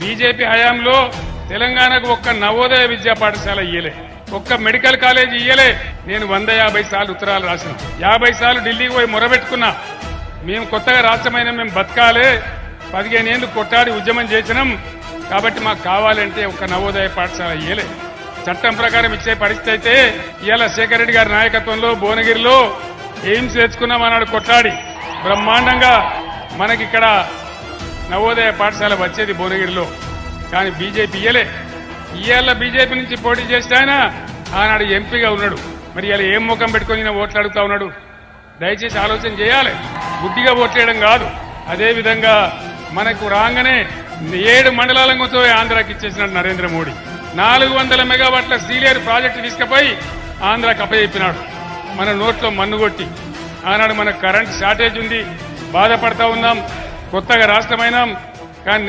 BJP హయాంలో తెలంగాణకు ఒక్క నవోదయ విద్యా పాఠశాల ఇయ్యలే, ఒక్క మెడికల్ కాలేజ్ ఇయ్యలే. నేను 150 సార్లు ఉత్తరాలు రాసిన, 50 సార్లు ఢిల్లీకి పోయి మొరబెట్టుకున్నా. మేము కొత్తగా రాష్ట్రమైన మేము బతకాలే, 15 ఏళ్లు కొట్టాడి ఉద్యమం చేసినాం కాబట్టి మాకు కావాలంటే ఒక్క నవోదయ పాఠశాల ఇయ్యలే. చట్టం ప్రకారం ఇచ్చే పరిస్థితి అయితే ఇవాళ శేఖర్ రెడ్డి గారి నాయకత్వంలో భువనగిరిలో ఎయిమ్స్ తెచ్చుకున్నాం అన్నాడు కొట్లాడి. బ్రహ్మాండంగా మనకిక్కడ నవోదయ పాఠశాల వచ్చేది భువనగిరిలో. కానీ బీజేపీ ఇయ్యలే. ఇవాళ బీజేపీ నుంచి పోటీ చేస్తే ఆయన ఆనాడు ఎంపీగా ఉన్నాడు. మరి ఇలా ఏం ముఖం పెట్టుకుని ఓట్లు అడుగుతా ఉన్నాడు? దయచేసి ఆలోచన చేయాలి, గుడ్డిగా ఓట్లేయడం కాదు. అదేవిధంగా మనకు రాగానే 7 మండలాలతో ఆంధ్రాకి ఇచ్చేసినాడు నరేంద్ర మోడీ. 400 మెగావాట్ల సీలియర్ ప్రాజెక్టు తీసుకుపోయి ఆంధ్రాకి అప్పచెప్పినాడు. మన నోట్లో మన్నుగొట్టి ఆనాడు మనకు కరెంట్ షార్టేజ్ ఉంది, బాధపడతా ఉన్నాం, కొత్తగా రాష్ట్రమైనాం. కానీ